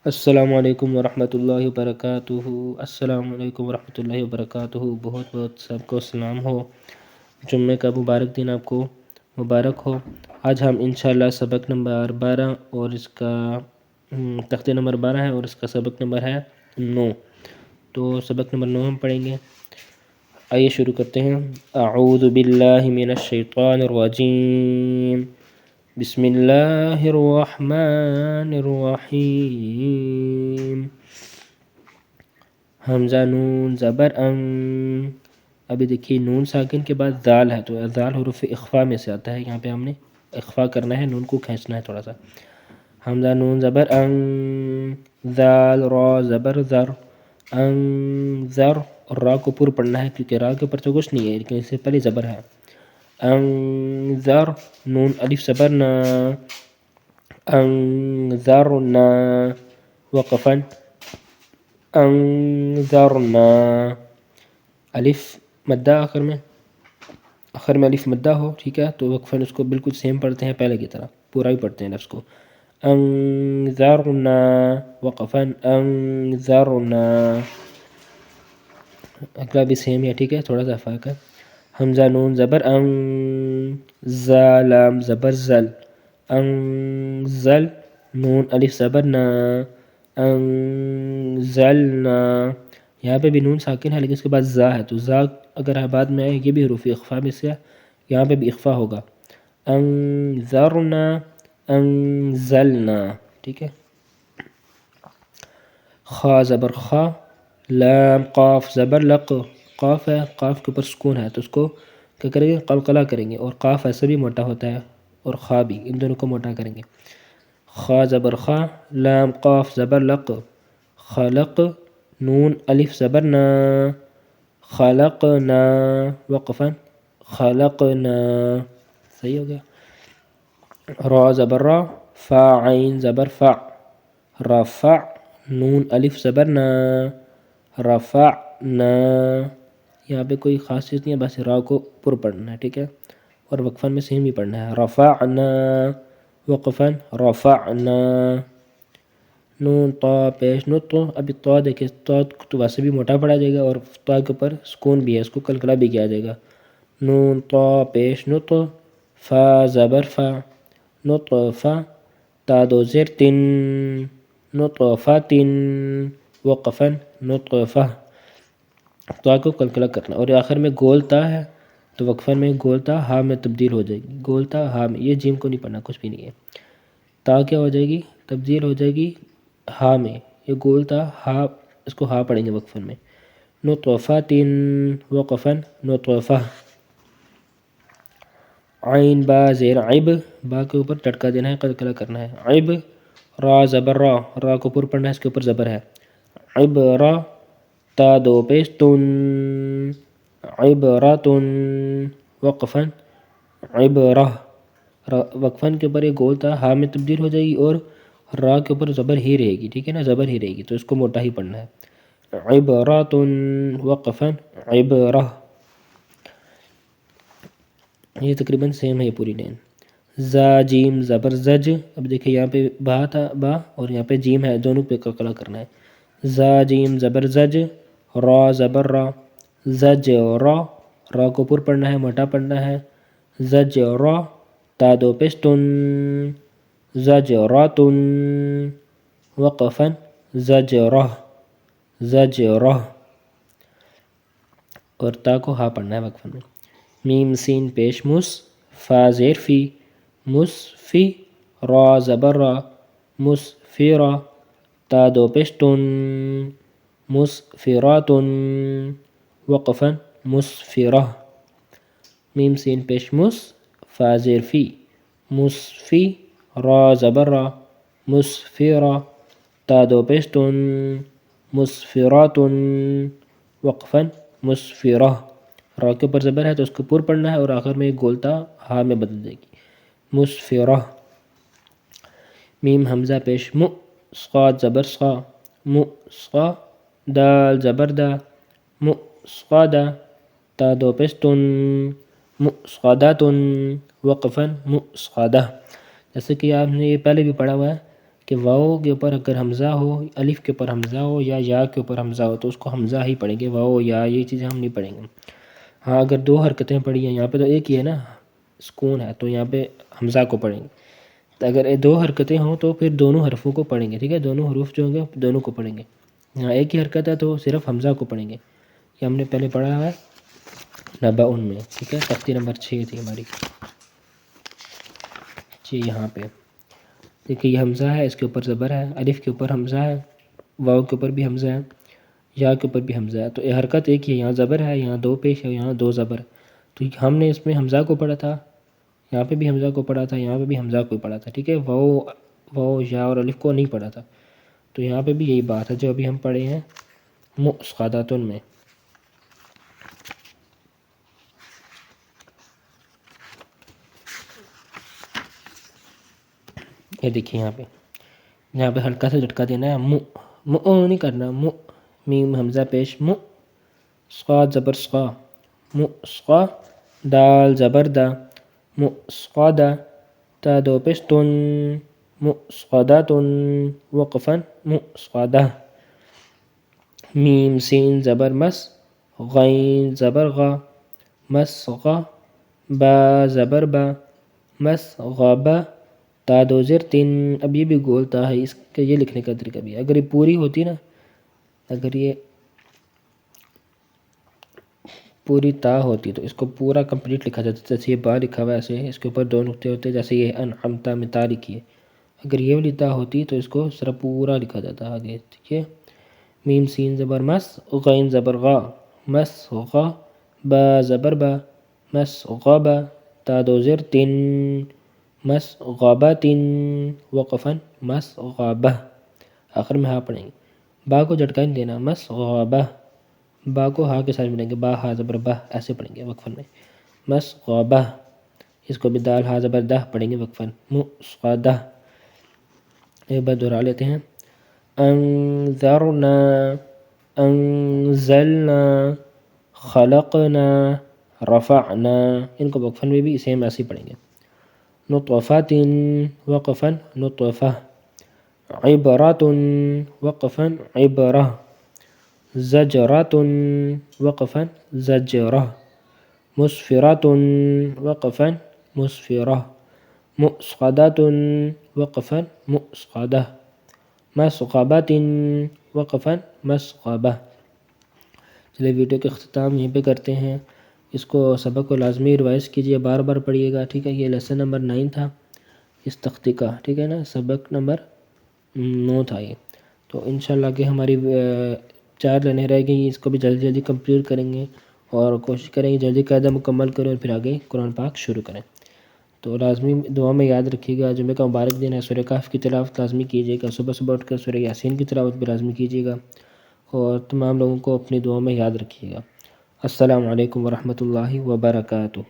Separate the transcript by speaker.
Speaker 1: السلام علیکم ورحمۃ اللہ وبرکاتہ۔ السلام علیکم ورحمۃ اللہ وبرکاتہ۔ بہت بہت سب کو سلام ہو، جمعے کا مبارک دن آپ کو مبارک ہو۔ آج ہم انشاءاللہ سبق نمبر 12 اور اس کا تختے نمبر 12 ہے اور اس کا سبق نمبر ہے 9۔ تو سبق نمبر 9 ہم پڑھیں گے۔ آئیے شروع کرتے ہیں۔ اعوذ باللہ من الشیطان الرجیم، بسم اللہ الرحمن الرحیم۔ حمزہ نون زبر ان، ابھی دیکھیے نون ساکن کے بعد ذال ہے، تو ذال حروف اخفا میں سے آتا ہے، یہاں پہ ہم نے اخفا کرنا ہے، نون کو کھینچنا ہے تھوڑا سا۔ حمزہ نون زبر ان، ذال را زبر ذر، انذر، اور را کو پر پڑھنا ہے کیونکہ را کے اوپر تو کچھ نہیں ہے لیکن اس سے پہلے زبر ہے۔ انذر، نون الف زبر نا، انذرنا، وقفا انذرنا، الف مدہ آخر میں الف مدہ ہو، ٹھیک ہے، تو وقفاً اس کو بالکل سیم پڑھتے ہیں پہلے کی طرح، پورا ہی پڑھتے ہیں لفظ کو۔ انذرنا، وقفا انذرنا، اگلا بھی سیم ہے، ٹھیک ہے، تھوڑا سا فرق ہے۔ حمزہ نون زبر ان، لام زبر زل، انزل، نون الف زبر نا، انزلنا، یہاں پہ بھی نون ساکن ہے لیکن اس کے بعد زا ہے، تو زا اگر بعد میں آئے یہ بھی حروف اخفا میں سے ہے، یہاں پہ بھی اخفا ہوگا۔ انذرنا، انزلنا، ٹھیک ہے۔ خا زبر خا، لام قاف زبر لق، قاف ہے، قاف کے اوپر سکون ہے تو اس کو کیا کریں گے، قلقلہ کریں گے، اور قاف ایسے بھی موٹا ہوتا ہے اور خا بھی، ان دونوں کو موٹا کریں گے۔ خا زبر خا، لام قاف زبر لق، خلق، نون الف زبر نا، خلقنا، وقفا خلقنا، صحیح ہو گیا۔ را زبر را، فا عین زبر فع، رفع، نون الف زبر نا، رفعنا، یہاں پہ کوئی خاص چیز نہیں ہے، بس را کو پر پڑھنا ہے، ٹھیک ہے، اور وقفاً میں سیم ہی پڑھنا ہے۔ رفعنا، وقفاً رفعنا، نون طا پیش نط، ابھی طا دیکھیں، طا تو ویسے بھی موٹا پڑھا جائے گا اور طا کے اوپر سکون بھی ہے، اس کو قلقلہ بھی کیا جائے گا۔ نون طا پیش نط، فا زبر فا، نطفہ، تا دو زیر تن، نطفۃ، وقفاً نطفہ، تا کو قلقلہ کرنا، اور آخر میں گول تا ہے تو وقفاً میں گول تا ہا میں تبدیل ہو جائے گی، گول تا ہا میں، یہ جیم کو نہیں پڑھنا، کچھ بھی نہیں ہے، تا کیا ہو جائے گی، تبدیل ہو جائے گی ہا میں، یہ گول تا ہا، اس کو ہا پڑھیں گے وقفاً میں۔ نطفۃ، وقفاً نطفہ۔ عین با زیر عب، با کے اوپر ٹٹکا دینا ہے، قلقلہ کرنا ہے۔ عب، را زبر را، را کو پر پڑھنا ہے، اس کے اوپر زبر ہے۔ عبرہ، تا دو پیش تن، عبرتن، وقفاً عبرہ، وقفاً کے اوپر یہ گول تا ہا میں تبدیل ہو جائے گی اور را کے اوپر زبر ہی رہے گی، ٹھیک ہے نا، زبر ہی رہے گی تو اس کو موٹا ہی پڑھنا ہے۔ عبرتن، وقفاً عبرہ، یہ تقریباً سیم ہے یہ پوری لائن۔ زا جیم زبر زج، اب دیکھیں یہاں پہ با تھا، با، اور یہاں پہ جیم ہے، دونوں پہ قلقلہ کرنا ہے۔ زا جیم زبر زج، را زبر را، زج را، را کو پر پڑھنا ہے، موٹا پڑھنا ہے۔ زج را، تا دو پیش تن، زج را تن، وقفاً زج رہ، زج رہ، اور تا کو ہا پڑھنا ہے وقفاً میں۔ میم سین پیش مس، فا زیر فی، مسفی، را زبر را، مسفرہ، تا دو پیش تن، مسفراتن، وقفاً مسفرہ۔ میم سین پیش مس، فا زیر فی، مسفی، را زبر را، مسفرہ، تا دو پیش تن، مسفراتن، وقفاً مسفرہ، را کے اوپر زبر ہے تو اس کو پر پڑھنا ہے اور آخر میں گولتا ہا میں بدل جائے گی، مسفرہ۔ میم حمزہ پیش مؤ، صاد زبر صا، مؤصا، دال زبر دا، مؤصدہ، تا دو پیش تن، مؤصدۃ، وقفاً مؤصدہ، جیسے کہ آپ نے یہ پہلے بھی پڑھا ہوا ہے کہ واؤ کے اوپر اگر حمزہ ہو، الف کے اوپر حمزہ ہو یا کے اوپر حمزہ ہو تو اس کو حمزہ ہی پڑھیں گے، واؤ یا یہ چیزیں ہم نہیں پڑھیں گے۔ ہاں اگر دو حرکتیں پڑھی ہیں، یہاں پہ تو ایک ہی ہے نا، سکون ہے، تو یہاں پہ حمزہ کو پڑھیں گے۔ تو اگر دو حرکتیں ہوں تو پھر دونوں حرفوں کو پڑھیں گے، ٹھیک ہے، دونوں حروف جو ہوں گے دونوں کو پڑھیں گے۔ یہاں ایک ہی حرکت ہے تو صرف حمزہ کو پڑھیں گے، یہ ہم نے پہلے پڑھا ہے نبأ میں، ٹھیک ہے، تختی نمبر 6 تھی ہماری جی۔ یہاں پہ دیکھیے یہ حمزہ ہے، اس کے اوپر زبر ہے، الف کے اوپر حمزہ ہے، واؤ کے اوپر بھی حمزہ ہے، یا کے اوپر بھی حمزہ ہے، تو یہ حرکت ایک ہی ہے، یہاں زبر ہے، یہاں دو پیش ہے، یہاں دو زبر، تو ہم نے اس میں حمزہ کو پڑھا تھا، یہاں پہ بھی حمزہ کو پڑھا تھا، یہاں پہ بھی حمزہ کو پڑھا تھا، ٹھیک ہے، واؤ یا اور الف کو نہیں پڑھا تھا۔ تو یہاں پہ بھی یہی بات ہے جو ابھی ہم پڑھے ہیں مسقطۃ میں۔ یہ دیکھیے یہاں پہ ہلکا سا جھٹکا دینا ہے، نہیں کرنا، میم حمزہ پیش، صاد زبر صا، مسقا، دال زبر دا، مسقدہ، تا دو پیش تن، مسقدۃ، وقفاً مسقدہ، میم سین زبر مس، غین زبر غا، مسغا، با زبر با، مسغبہ، تا دو زیر تین۔ اب یہ بھی گولتا ہے، اس کا یہ لکھنے کا طریقہ بھی ہے، اگر یہ پوری ہوتی نا، اگر یہ پوری تا ہوتی تو اس کو پورا کمپلیٹ لکھا جاتا، جیسے یہ با لکھا ہوا ہے ایسے، اس کے اوپر دو نقطے ہوتے، جیسے یہ انعمتا میں تا لکھی ہے، اگر یہ والی تا ہوتی تو اس کو صرف پورا لکھا جاتا آگے، ٹھیک ہے۔ میم سین زبر مس، غین زبر غا، مسغا، با زبر با، مسغبہ، تا دو زیر تین، مسغبۃ، وقفاً مسغبہ، آخر میں ہا پڑھیں گے، با کو جھٹکا نہیں دینا، مسغبہ، با کو ہا کے ساتھ ملیں گے، با ہا زبر بہ، ایسے پڑھیں گے وقفاً میں، مسغبہ، اس کو بھی دال ہا زبر دہ پڑھیں گے وقفاً، مسقدہ۔ ایک بار دہرا لیتے ہیں، انذرنا، انزلنا، خلقنا، رفعنا، ان کو وقفاً میں بھی سیم ایسے ہی پڑھیں گے، نطفۃ، وقفاً نطفہ، عبرۃ، وقفاً عبرہ، زجرۃ، وقفاً زجرہ، مسفرۃ، وقفاً مسفرہ، مسقدۃ، وقفاً مسقدہ، مسغبۃ، وقفاً مسغبہ۔ چلے ویڈیو کے اختتام یہیں پہ کرتے ہیں، اس کو سبق کو لازمی ریوائز کیجیے، بار بار پڑھیے گا، ٹھیک ہے۔ یہ لیسن نمبر 9 تھا اس تختی کا، ٹھیک ہے نا، سبق نمبر 9 تھا یہ، تو انشاءاللہ کہ ہماری 4 لائنیں رہ گئی، اس کو بھی جلدی جلدی کمپلیٹ کریں گے، اور کوشش کریں گے جلدی قاعدہ مکمل کریں اور پھر آگے قرآن پاک شروع کریں۔ تو لازمی دعا میں یاد رکھیے گا، جمعہ کا مبارک دن ہے، سورہ کہف کی تلاوت لازمی کیجیے گا، صبح صبح اٹھ کر سورہ یاسین کی تلاوت بھی لازمی کیجیے گا، اور تمام لوگوں کو اپنی دعا میں یاد رکھیے گا۔ السلام علیکم ورحمۃ اللہ وبرکاتہ۔